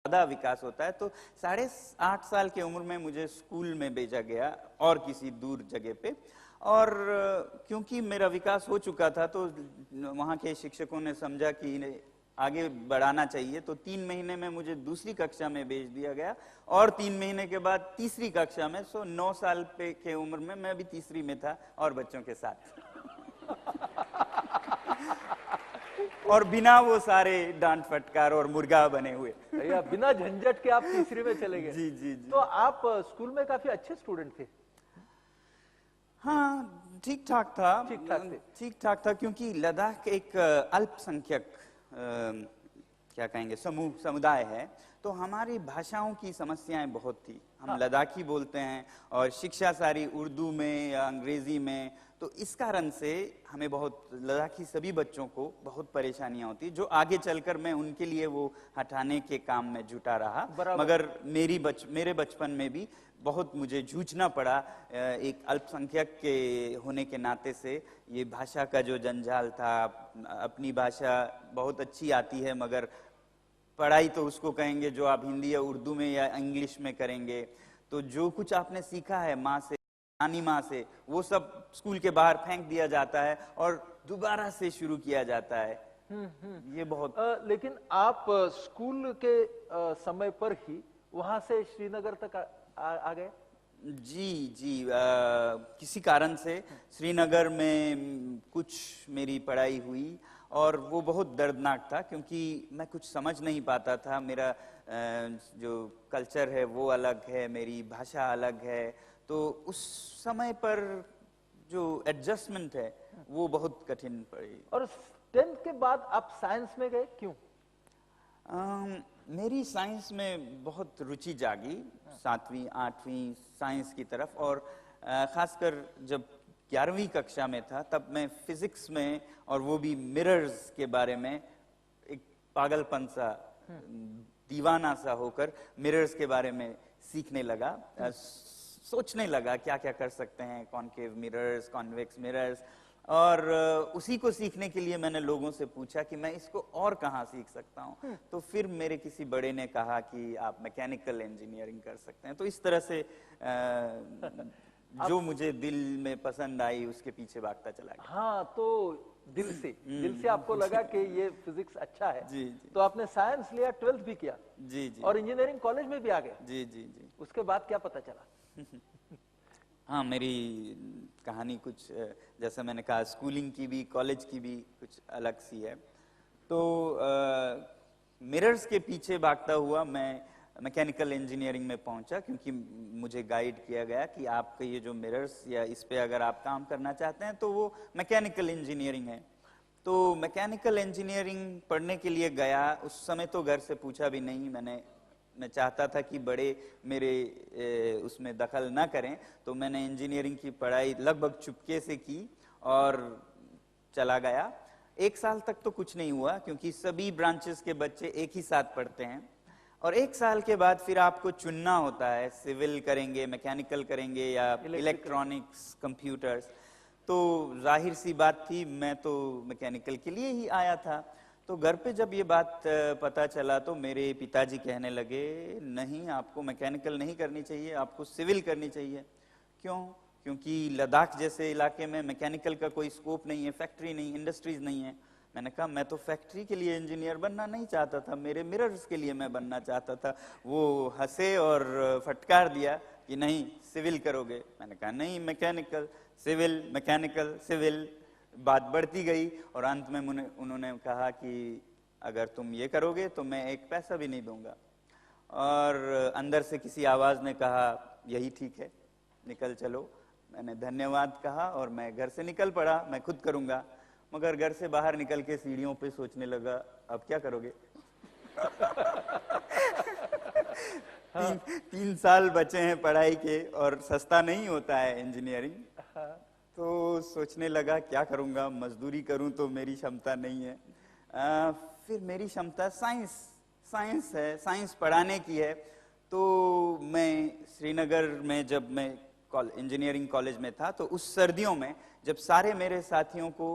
ज़्यादा विकास होता है। तो 8.5 साल की उम्र में मुझे स्कूल में भेजा गया और किसी दूर जगह पे, और क्योंकि मेरा विकास हो चुका था तो वहाँ के शिक्षकों ने समझा कि आगे बढ़ाना चाहिए, तो 3 महीने में मुझे दूसरी कक्षा में भेज दिया गया और 3 महीने के बाद तीसरी कक्षा में। 9 साल के उम्र में मैं भी तीसरी में था और बच्चों के साथ और बिना वो सारे डांट फटकार और मुर्गा बने हुए या बिना झंझट के आप तीसरी में चले गए। जी जी जी। तो आप स्कूल में काफी अच्छे स्टूडेंट थे। हाँ, ठीक ठाक था। ठीक ठाक थे। ठीक ठाक था, क्योंकि लद्दाख एक अल्पसंख्यक क्या कहेंगे समुदाय है, तो हमारी भाषाओं की समस्याएं बहुत थी। हम लद्दाखी बोलते हैं और शिक्षा सारी उर्दू में या अंग्रेजी में, तो इस कारण से हमें बहुत, लद्दाखी सभी बच्चों को बहुत परेशानियां होती, जो आगे चलकर मैं उनके लिए वो हटाने के काम में जुटा रहा। मगर मेरे बचपन में भी बहुत मुझे जूझना पड़ा, एक अल्पसंख्यक के होने के नाते से। ये भाषा का जो जंजाल था, अपनी भाषा बहुत अच्छी आती है मगर पढ़ाई तो उसको कहेंगे जो आप हिंदी या उर्दू में या इंग्लिश में करेंगे, तो जो कुछ आपने सीखा है माँ से, नानी माँ से, वो सब स्कूल के बाहर फेंक दिया जाता है और दोबारा से शुरू किया जाता है। ये बहुत लेकिन आप स्कूल के समय पर ही वहां से श्रीनगर तक आ गए? जी जी, किसी कारण से श्रीनगर में कुछ मेरी पढ़ाई हुई और वो बहुत दर्दनाक था, क्योंकि मैं कुछ समझ नहीं पाता था। मेरा जो कल्चर है वो अलग है, मेरी भाषा अलग है, तो उस समय पर जो एडजस्टमेंट है वो बहुत कठिन पड़ी। और 10th के बाद आप साइंस में गए, क्यों? मेरी साइंस में बहुत रुचि जागी 7वीं 8वीं साइंस की तरफ, और खासकर जब 11वीं कक्षा में था तब मैं फिजिक्स में, और वो भी मिरर्स के बारे में, एक पागलपन सा, दीवाना सा होकर मिरर्स के बारे में सीखने लगा, सोचने लगा क्या क्या कर सकते हैं, कॉनकेव मिरर्स, कॉन्वेक्स मिरर्स, और उसी को सीखने के लिए मैंने लोगों से पूछा कि मैं इसको और कहाँ सीख सकता हूँ। तो फिर मेरे किसी बड़े ने कहा कि आप मैकेनिकल इंजीनियरिंग कर सकते हैं। तो इस तरह से जो मुझे दिल में पसंद आई उसके पीछे भागता चला गया। हाँ, तो दिल से आपको लगा कि ये फिजिक्स अच्छा है। जी जी। तो आपने साइंस लिया, 12th भी किया। जी जी। और इंजीनियरिंग कॉलेज में भी आ गए। जी जी जी। उसके बाद क्या पता चला? हाँ, मेरी कहानी कुछ, जैसा मैंने कहा, स्कूलिंग की भी कॉलेज की भी कुछ अलग सी है। तो मिरर्स के पीछे भागता हुआ मैं मैकेनिकल इंजीनियरिंग में पहुंचा, क्योंकि मुझे गाइड किया गया कि आपके ये जो मिरर्स या इस पे अगर आप काम करना चाहते हैं तो वो मैकेनिकल इंजीनियरिंग है। तो मैकेनिकल इंजीनियरिंग पढ़ने के लिए गया। उस समय तो घर से पूछा भी नहीं, मैं चाहता था कि बड़े मेरे उसमें दखल ना करें, तो मैंने इंजीनियरिंग की पढ़ाई लगभग चुपके से की और चला गया। 1 साल तक तो कुछ नहीं हुआ, क्योंकि सभी ब्रांचेस के बच्चे एक ही साथ पढ़ते हैं, और 1 साल के बाद फिर आपको चुनना होता है, सिविल करेंगे, मैकेनिकल करेंगे या इलेक्ट्रॉनिक्स, कंप्यूटर्स। तो जाहिर सी बात थी, मैं तो मैकेनिकल के लिए ही आया था। तो घर पे जब ये बात पता चला तो मेरे पिताजी कहने लगे, नहीं, आपको मैकेनिकल नहीं करनी चाहिए, आपको सिविल करनी चाहिए। क्यों? क्योंकि लद्दाख जैसे इलाके में मैकेनिकल का कोई स्कोप नहीं है, फैक्ट्री नहीं, इंडस्ट्रीज नहीं है। मैंने कहा, मैं तो फैक्ट्री के लिए इंजीनियर बनना नहीं चाहता था, मेरे मिरर्स के लिए मैं बनना चाहता था। वो हंसे और फटकार दिया कि नहीं, सिविल करोगे। मैंने कहा नहीं, मैकेनिकल, सिविल, मैकेनिकल, सिविल। बात बढ़ती गई और अंत में उन्होंने कहा कि अगर तुम ये करोगे तो मैं एक पैसा भी नहीं दूंगा। और अंदर से किसी आवाज ने कहा, यही ठीक है, निकल चलो। मैंने धन्यवाद कहा और मैं घर से निकल पड़ा, मैं खुद करूंगा। मगर घर से बाहर निकल के सीढ़ियों पे सोचने लगा, अब क्या करोगे? 3 साल बचे हैं पढ़ाई के और सस्ता नहीं होता है इंजीनियरिंग। तो सोचने लगा क्या करूंगा, मजदूरी करूं तो मेरी क्षमता नहीं है। फिर मेरी क्षमता साइंस है, साइंस पढ़ाने की है। तो मैं श्रीनगर में जब मैं इंजीनियरिंग कॉलेज में था, तो उस सर्दियों में जब सारे मेरे साथियों को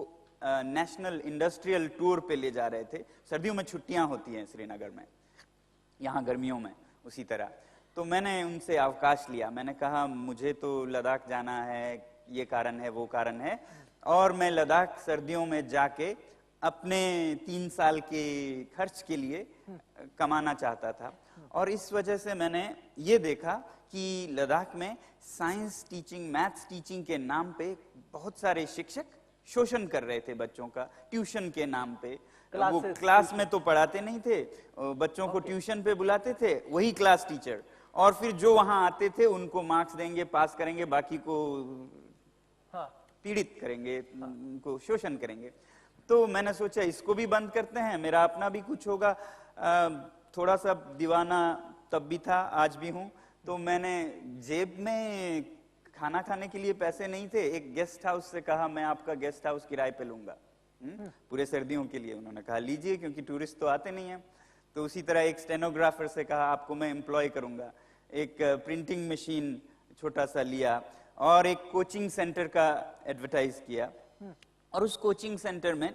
नेशनल इंडस्ट्रियल टूर पे ले जा रहे थे, सर्दियों में छुट्टियां होती हैं श्रीनगर में, यहाँ गर्मियों में उसी तरह। तो मैंने उनसे अवकाश लिया, मैंने कहा मुझे तो लद्दाख जाना है, ये कारण है वो कारण है, और मैं लद्दाख सर्दियों में जाके अपने 3 साल के खर्च के लिए कमाना चाहता था। और इस वजह से मैंने ये देखा कि लद्दाख में साइंस टीचिंग, मैथ्स टीचिंग के नाम पे बहुत सारे शिक्षक शोषण कर रहे थे बच्चों का, ट्यूशन के नाम पे। वो क्लास में तो पढ़ाते नहीं थे, बच्चों को ट्यूशन पे बुलाते थे, वही क्लास टीचर, और फिर जो वहां आते थे उनको मार्क्स देंगे, पास करेंगे, बाकी को पीड़ित करेंगे, उनको शोषण करेंगे। तो मैंने सोचा इसको भी बंद करते हैं, मेरा अपना भी कुछ होगा। थोड़ा सा दीवाना तब भी था, आज भी हूं। तो मैंने, जेब में खाना खाने के लिए पैसे नहीं थे, एक गेस्ट हाउस से कहा मैं आपका गेस्ट हाउस किराए पे लूंगा पूरे सर्दियों के लिए। उन्होंने कहा लीजिए, क्योंकि टूरिस्ट तो आते नहीं है। तो उसी तरह एक स्टेनोग्राफर से कहा आपको मैं एम्प्लॉय करूंगा, एक प्रिंटिंग मशीन छोटा सा लिया, और एक कोचिंग सेंटर का एडवर्टाइज किया। और उस कोचिंग सेंटर में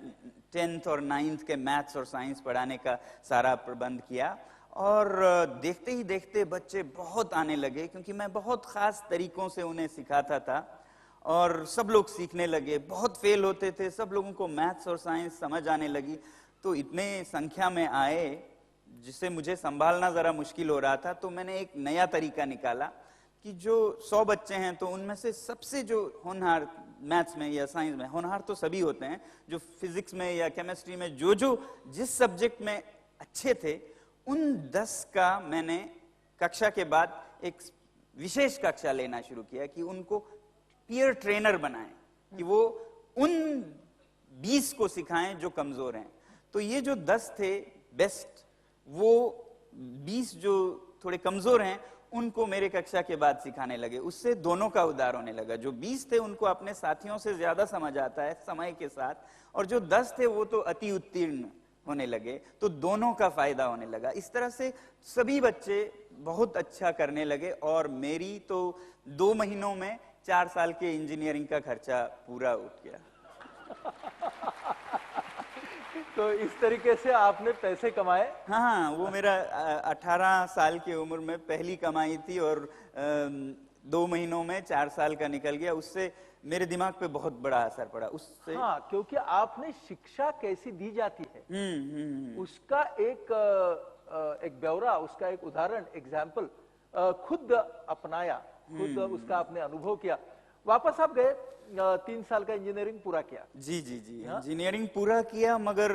10th और 9th के मैथ्स और साइंस पढ़ाने का सारा प्रबंध किया। और देखते ही देखते बच्चे बहुत आने लगे, क्योंकि मैं बहुत खास तरीकों से उन्हें सिखाता था, और सब लोग सीखने लगे। बहुत फेल होते थे, सब लोगों को मैथ्स और साइंस समझ आने लगी। तो इतने संख्या में आए जिसे मुझे संभालना जरा मुश्किल हो रहा था। तो मैंने एक नया तरीका निकाला कि जो 100 बच्चे हैं तो उनमें से सबसे जो होनहार मैथ्स में या साइंस में, होनहार तो सभी होते हैं, जो फिजिक्स में या केमिस्ट्री में जो जिस सब्जेक्ट में अच्छे थे, उन 10 का मैंने कक्षा के बाद एक विशेष कक्षा लेना शुरू किया कि उनको पीयर ट्रेनर बनाएं, कि वो उन 20 को सिखाएं जो कमजोर हैं। तो ये जो 10 थे बेस्ट, वो 20 जो थोड़े कमजोर हैं उनको मेरे कक्षा के बाद सिखाने लगे। उससे दोनों का उद्धार होने लगा। जो 20 थे उनको अपने साथियों से ज्यादा समझ आता है समय के साथ, और जो 10 थे वो तो अति उत्तीर्ण होने लगे, तो दोनों का फायदा होने लगा। इस तरह से सभी बच्चे बहुत अच्छा करने लगे, और मेरी तो 2 महीनों में 4 साल के इंजीनियरिंग का खर्चा पूरा उठ गया। तो इस तरीके से आपने पैसे कमाए? हाँ, वो मेरा 18 साल की उम्र में पहली कमाई थी, और 2 महीनों में 4 साल का निकल गया। उससे मेरे दिमाग पे बहुत बड़ा असर पड़ा उससे। हाँ, क्योंकि आपने शिक्षा कैसी दी जाती है उसका एक ब्यौरा, उसका एक उदाहरण, एग्जाम्पल खुद अपनाया, खुद उसका आपने अनुभव किया। वापस आप गए, 3 साल का इंजीनियरिंग पूरा किया? जी। इंजीनियरिंग पूरा किया, मगर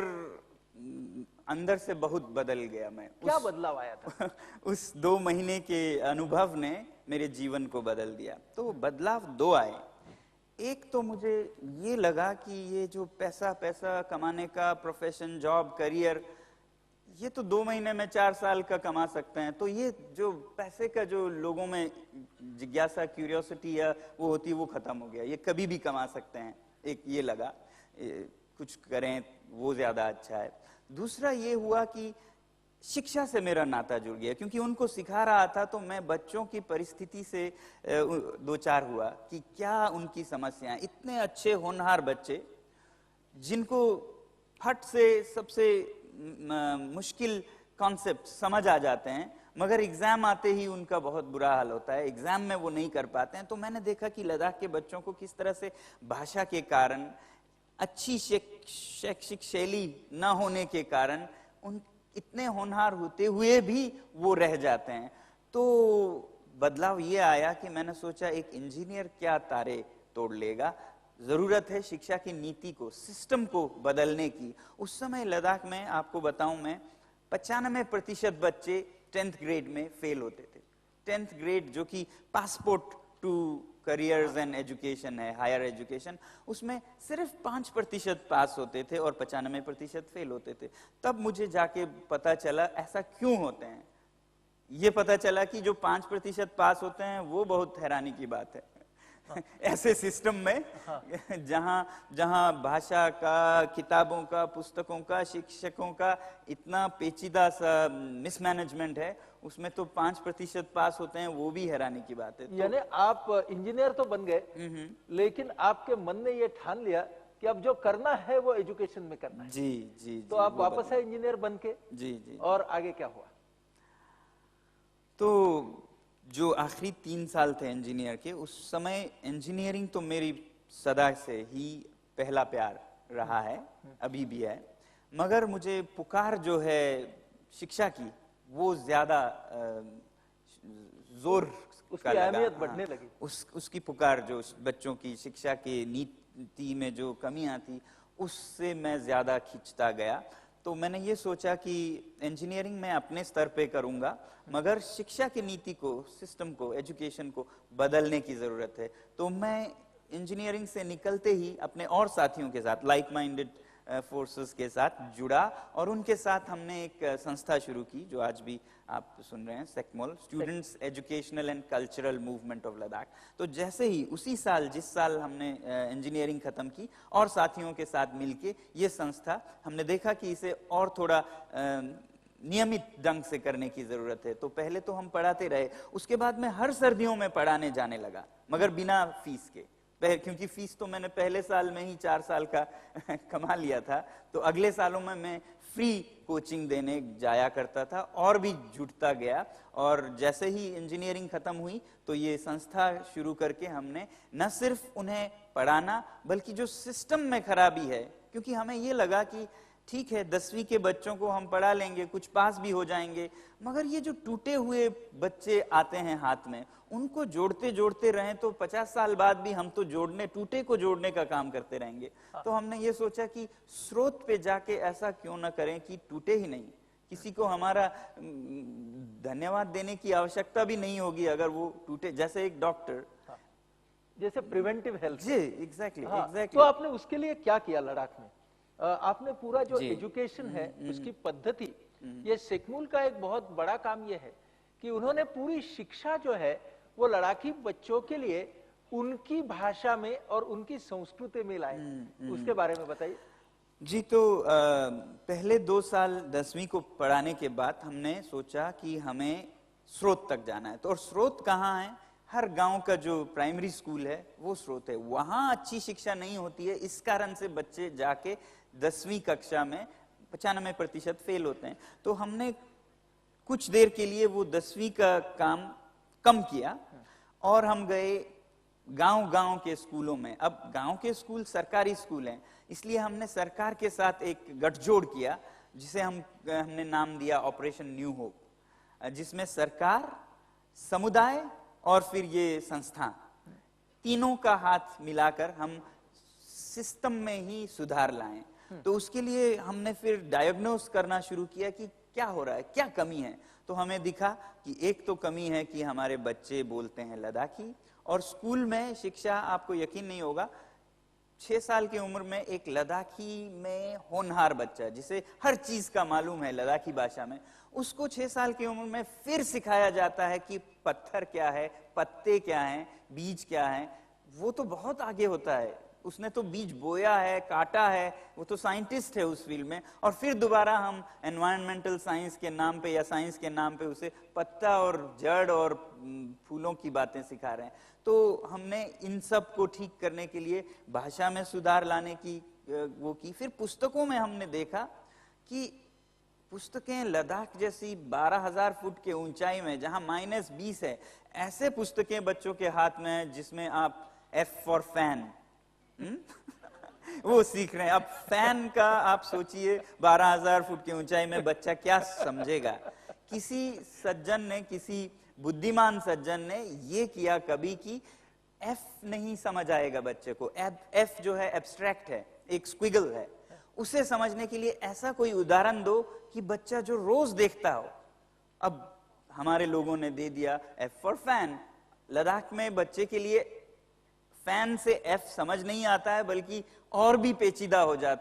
अंदर से बहुत बदल गया मैं। क्या बदलाव आया था? उस 2 महीने के अनुभव ने मेरे जीवन को बदल दिया। तो बदलाव 2 आए। एक तो मुझे ये लगा कि ये जो पैसा कमाने का प्रोफेशन, जॉब, करियर, ये तो 2 महीने में 4 साल का कमा सकते हैं। तो ये जो पैसे का जो लोगों में जिज्ञासा, क्यूरियोसिटी या वो होती है, वो खत्म हो गया। ये कभी भी कमा सकते हैं, एक ये लगा, कुछ करें वो ज्यादा अच्छा है। दूसरा ये हुआ कि शिक्षा से मेरा नाता जुड़ गया, क्योंकि उनको सिखा रहा था तो मैं बच्चों की परिस्थिति से 2-4 हुआ कि क्या उनकी समस्याएं। इतने अच्छे होनहार बच्चे जिनको फट से सबसे मुश्किल कॉन्सेप्ट समझ आ जाते हैं, मगर एग्जाम आते ही उनका बहुत बुरा हाल होता है, एग्जाम में वो नहीं कर पाते हैं। तो मैंने देखा कि लद्दाख के बच्चों को किस तरह से भाषा के कारण, अच्छी शैक्षिक शैली न होने के कारण, उन इतने होनहार होते हुए भी वो रह जाते हैं। तो बदलाव ये आया कि मैंने सोचा एक इंजीनियर क्या तारे तोड़ लेगा, जरूरत है शिक्षा की नीति को, सिस्टम को बदलने की। उस समय लद्दाख में आपको बताऊं मैं, 95% बच्चे 10th ग्रेड में फेल होते थे। 10th ग्रेड जो कि passport to careers and education है, हायर एजुकेशन, उसमें सिर्फ 5% पास होते थे और 95% फेल होते थे। तब मुझे जाके पता चला ऐसा क्यों होते हैं। ये पता चला कि जो 5% पास होते हैं वो बहुत हैरानी की बात है। ऐसे सिस्टम में जहां भाषा का, किताबों का, पुस्तकों का, शिक्षकों का इतना पेचीदा सा मिसमैनेजमेंट है, उसमें तो 5% पास होते हैं, वो भी हैरानी की बात है। यानी आप इंजीनियर तो बन गए, लेकिन आपके मन ने ये ठान लिया कि अब जो करना है वो एजुकेशन में करना है। जी। तो आप वापस आए इंजीनियर बन के? जी। और आगे क्या हुआ? तो जो आखिरी 3 साल थे इंजीनियर के, उस समय इंजीनियरिंग तो मेरी सदा से ही पहला प्यार रहा है, अभी भी है। मगर मुझे पुकार जो है शिक्षा की, वो ज्यादा जोर उसकी अहमियत बढ़ने लगी। उसकी पुकार, जो बच्चों की शिक्षा के नीति में जो कमियां थी, उससे मैं ज्यादा खींचता गया। तो मैंने ये सोचा कि इंजीनियरिंग मैं अपने स्तर पे करूंगा, मगर शिक्षा की नीति को, सिस्टम को, एजुकेशन को बदलने की जरूरत है। तो मैं इंजीनियरिंग से निकलते ही अपने और साथियों के साथ, लाइक माइंडेड फोर्सेस के साथ जुड़ा, और उनके साथ हमने एक संस्था शुरू की जो आज भी आप सुन रहे हैं, SECMOL, students educational and cultural movement of Ladakh. तो जैसे ही उसी साल, जिस साल हमने इंजीनियरिंग खत्म की, और साथियों के साथ मिलके ये संस्था, हमने देखा कि इसे और थोड़ा नियमित ढंग से करने की जरूरत है। तो पहले तो हम पढ़ाते रहे, उसके बाद मैं हर सर्दियों में पढ़ाने जाने लगा, मगर बिना फीस के, क्योंकि फीस तो मैंने पहले साल में ही 4 साल का कमा लिया था। तो अगले सालों में मैं फ्री कोचिंग देने जाया करता था और भी जुटता गया। और जैसे ही इंजीनियरिंग खत्म हुई तो ये संस्था शुरू करके हमने न सिर्फ उन्हें पढ़ाना, बल्कि जो सिस्टम में खराबी है, क्योंकि हमें ये लगा कि ठीक है 10वीं के बच्चों को हम पढ़ा लेंगे, कुछ पास भी हो जाएंगे, मगर ये जो टूटे हुए बच्चे आते हैं हाथ में, उनको जोड़ते जोड़ते रहें तो 50 साल बाद भी हम तो टूटे को जोड़ने का काम करते रहेंगे। तो हमने ये सोचा कि स्रोत पे जाके ऐसा क्यों ना करें कि टूटे ही नहीं, किसी को हमारा धन्यवाद देने की आवश्यकता भी नहीं होगी अगर वो टूटे, जैसे एक डॉक्टर, जैसे प्रिवेंटिव हेल्थ। जी एग्जैक्टली। तो आपने उसके लिए क्या किया लद्दाख में? आपने पूरा जो एजुकेशन है उसकी पद्धति, ये सेक्मूल का एक बहुत बड़ा काम ये है कि उन्होंने पूरी शिक्षा जो है वो लद्दाखी बच्चों के लिए उनकी भाषा में और उनकी संस्कृति में लाए। उसके बारे में बताइए। जी, तो पहले 2 साल 10वीं को पढ़ाने के बाद हमने सोचा कि हमें स्रोत तक जाना है। तो और स्रोत कहाँ है? हर गांव का जो प्राइमरी स्कूल है वो स्रोत है। वहां अच्छी शिक्षा नहीं होती है, इस कारण से बच्चे जाके 10वीं कक्षा में 95% फेल होते हैं। तो हमने कुछ देर के लिए वो 10वीं का काम कम किया और हम गए गांव-गांव के स्कूलों में। अब गांव के स्कूल सरकारी स्कूल हैं, इसलिए हमने सरकार के साथ एक गठजोड़ किया, जिसे हमने नाम दिया ऑपरेशन न्यू होप, जिसमें सरकार, समुदाय और फिर ये संस्था, तीनों का हाथ मिलाकर हम सिस्टम में ही सुधार लाएं। तो उसके लिए हमने फिर डायग्नोस करना शुरू किया कि क्या हो रहा है, क्या कमी है। तो हमें दिखा कि एक तो कमी है कि हमारे बच्चे बोलते हैं लद्दाखी, और स्कूल में शिक्षा, आपको यकीन नहीं होगा, 6 साल की उम्र में एक लद्दाखी में होनहार बच्चा, जिसे हर चीज का मालूम है लद्दाखी भाषा में, उसको 6 साल की उम्र में फिर सिखाया जाता है कि पत्थर क्या है, पत्ते क्या हैं, बीज क्या है। वो तो बहुत आगे होता है, उसने तो बीज बोया है, काटा है, वो तो साइंटिस्ट है उस फील्ड में। और फिर दोबारा हम एनवायरमेंटल साइंस के नाम पे या साइंस के नाम पे उसे पत्ता और जड़ और फूलों की बातें सिखा रहे हैं। तो हमने इन सब को ठीक करने के लिए भाषा में सुधार लाने की वो की। फिर पुस्तकों में हमने देखा कि पुस्तकें लद्दाख जैसी 12,000 फुट के ऊंचाई में, जहां -20 है, ऐसे पुस्तकें बच्चों के हाथ में है जिसमें आप F फॉर फैन वो सीख रहे हैं। अब फैन का आप सोचिए 12,000 फुट की ऊंचाई में बच्चा क्या समझेगा। किसी सज्जन ने, किसी बुद्धिमान सज्जन ने ये किया कभी कि F नहीं समझ आएगा बच्चे को, F जो है एब्स्ट्रैक्ट है, एक स्क्विगल है, उसे समझने के लिए ऐसा कोई उदाहरण दो कि बच्चा जो रोज देखता हो। अब हमारे लोगों ने दे दिया F फॉर फैन। लद्दाख में बच्चे के लिए फैन से F समझ नहीं आता है, बल्कि और भी पेचीदा हो जाता है।